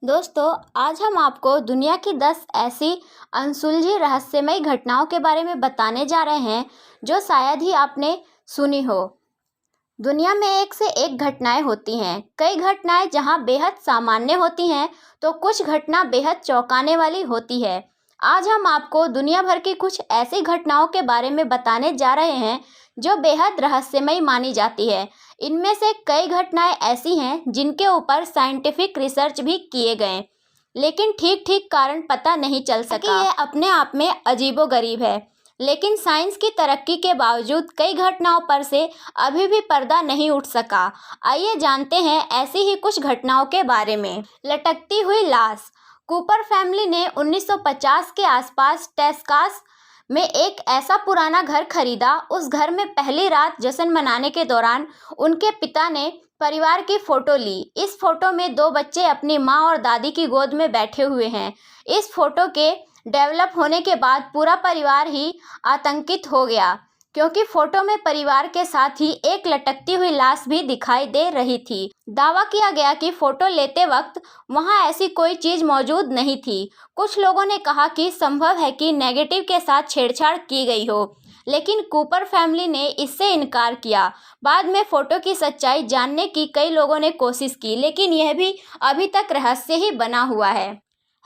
दोस्तों, आज हम आपको दुनिया की 10 ऐसी अनसुलझी रहस्यमयी घटनाओं के बारे में बताने जा रहे हैं जो शायद ही आपने सुनी हो। दुनिया में एक से एक घटनाएं होती हैं। कई घटनाएं जहां बेहद सामान्य होती हैं तो कुछ घटना बेहद चौंकाने वाली होती है। आज हम आपको दुनिया भर की कुछ ऐसी घटनाओं के बारे में बताने जा रहे हैं जो बेहद रहस्यमयी मानी जाती है। इनमें से कई घटनाएं ऐसी हैं जिनके ऊपर साइंटिफिक रिसर्च भी किए गए, लेकिन ठीक ठीक कारण पता नहीं चल सका। ये अपने आप में अजीबोगरीब है, लेकिन साइंस की तरक्की के बावजूद कई घटनाओं पर से अभी भी पर्दा नहीं उठ सका। आइए जानते हैं ऐसी ही कुछ घटनाओं के बारे में। लटकती हुई लाश। कूपर फैमिली ने 1950 के आसपास टेक्सास में एक ऐसा पुराना घर खरीदा। उस घर में पहली रात जश्न मनाने के दौरान उनके पिता ने परिवार की फोटो ली। इस फोटो में दो बच्चे अपनी माँ और दादी की गोद में बैठे हुए हैं। इस फोटो के डेवलप होने के बाद पूरा परिवार ही आतंकित हो गया, क्योंकि फोटो में परिवार के साथ ही एक लटकती हुई लाश भी दिखाई दे रही थी। दावा किया गया कि फोटो लेते वक्त वहां ऐसी कोई चीज मौजूद नहीं थी। कुछ लोगों ने कहा कि संभव है कि नेगेटिव के साथ छेड़छाड़ की गई हो, लेकिन कूपर फैमिली ने इससे इनकार किया। बाद में फोटो की सच्चाई जानने की कई लोगों ने कोशिश की, लेकिन यह भी अभी तक रहस्य ही बना हुआ है।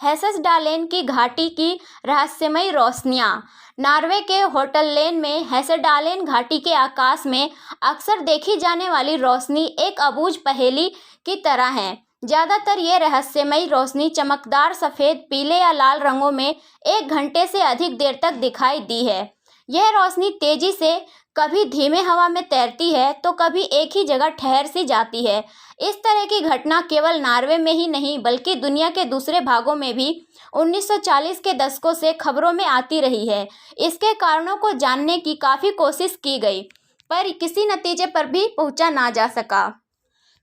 हेसडालेन की घाटी की रहस्यमयी रोशनियां। नॉर्वे के होटललेन में हेसडालेन घाटी के आकाश में अक्सर देखी जाने वाली रोशनी एक अबूझ पहेली की तरह है। ज़्यादातर ये रहस्यमयी रोशनी चमकदार सफ़ेद, पीले या लाल रंगों में 1 घंटे से अधिक देर तक दिखाई दी है। यह रोशनी तेजी से कभी धीमे हवा में तैरती है तो कभी एक ही जगह ठहर सी जाती है। इस तरह की घटना केवल नॉर्वे में ही नहीं बल्कि दुनिया के दूसरे भागों में भी 1940 के दशकों से खबरों में आती रही है। इसके कारणों को जानने की काफ़ी कोशिश की गई, पर किसी नतीजे पर भी पहुंचा ना जा सका।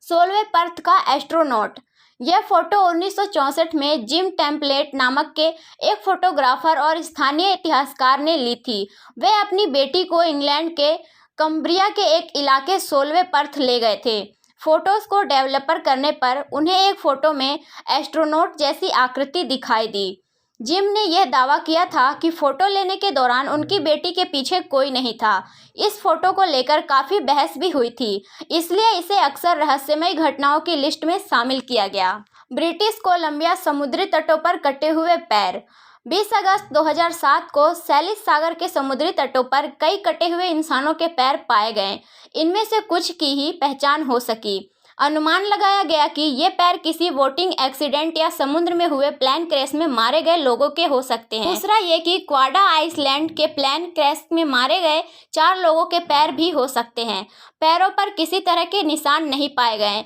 16वें पर्थ का एस्ट्रोनॉट। यह फोटो 1964 में जिम टेम्पलेट नामक के एक फोटोग्राफर और स्थानीय इतिहासकार ने ली थी। वे अपनी बेटी को इंग्लैंड के कम्ब्रिया के एक इलाके 16वें पर्थ ले गए थे। फोटोज को डेवलपर करने पर उन्हें एक फोटो में एस्ट्रोनॉट जैसी आकृति दिखाई दी। जिम ने यह दावा किया था कि फोटो लेने के दौरान उनकी बेटी के पीछे कोई नहीं था। इस फोटो को लेकर काफ़ी बहस भी हुई थी, इसलिए इसे अक्सर रहस्यमयी घटनाओं की लिस्ट में शामिल किया गया। ब्रिटिश कोलंबिया समुद्री तटों पर कटे हुए पैर। 20 अगस्त 2007 को सैलिस सागर के समुद्री तटों पर कई कटे हुए इंसानों के पैर पाए गए। इनमें से कुछ की ही पहचान हो सकी। अनुमान लगाया गया कि ये पैर किसी बोटिंग एक्सीडेंट या समुद्र में हुए प्लेन क्रैश में मारे गए लोगों के हो सकते हैं। दूसरा ये कि क्वाडा आइसलैंड के प्लेन क्रैश में मारे गए 4 लोगों के पैर भी हो सकते हैं। पैरों पर किसी तरह के निशान नहीं पाए गए,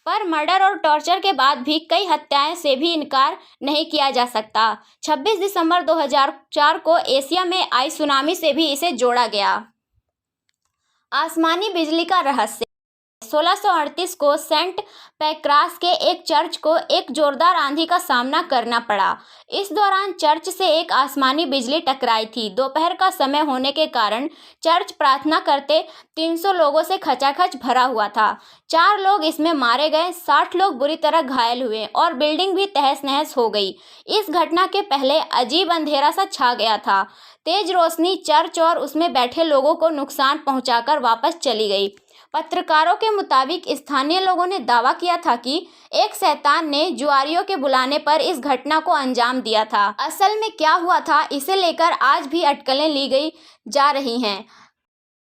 पर मर्डर और टॉर्चर के बाद भी कई हत्याएं से भी इनकार नहीं किया जा सकता। 26 दिसंबर 2004 को एशिया में आई सुनामी से भी इसे जोड़ा गया। आसमानी बिजली का रहस्य। 1638 को सेंट पैक्रास के एक चर्च को एक जोरदार आंधी का सामना करना पड़ा। इस दौरान चर्च से एक आसमानी बिजली टकराई थी। दोपहर का समय होने के कारण चर्च प्रार्थना करते 300 लोगों से खचाखच भरा हुआ था। 4 लोग इसमें मारे गए, 60 लोग बुरी तरह घायल हुए और बिल्डिंग भी तहस नहस हो गई। इस घटना के पहले अजीब अंधेरा सा छा गया था। तेज रोशनी चर्च और उसमें बैठे लोगों को नुकसान पहुंचाकर वापस चली गई। पत्रकारों के मुताबिक स्थानीय लोगों ने दावा किया था कि एक शैतान ने जुआरियों के बुलाने पर इस घटना को अंजाम दिया था। असल में क्या हुआ था, इसे लेकर आज भी अटकलें ली गई जा रही हैं।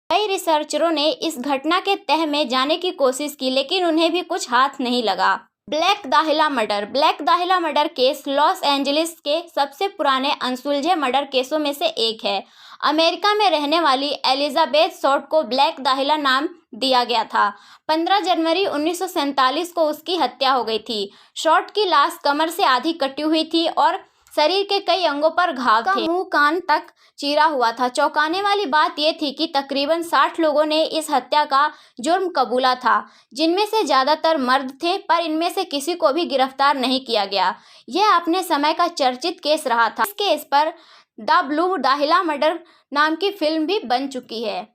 कई रिसर्चरों ने इस घटना के तह में जाने की कोशिश की, लेकिन उन्हें भी कुछ हाथ नहीं लगा। Black Dahlia murder. Black Dahlia murder case Los Angeles के सबसे पुराने अनसुलझे मर्डर केसों में से एक है। अमेरिका में रहने वाली एलिजाबेथ शॉर्ट को ब्लैक दाहिला नाम दिया गया था। 15 जनवरी 1947 को उसकी हत्या हो गई थी। शॉर्ट की लाश कमर से आधी कटी हुई थी और शरीर के कई अंगों पर घाव थे। मुंह कान तक चीरा हुआ था। चौंकाने वाली बात यह थी कि तकरीबन 60 लोगों ने इस हत्या का जुर्म कबूला था, जिनमें से ज़्यादातर मर्द थे, पर इनमें से किसी को भी गिरफ्तार नहीं किया गया। यह अपने समय का चर्चित केस रहा था। इस केस पर द ब्लू दाहिला मर्डर नाम की फिल्म भी बन चुकी है।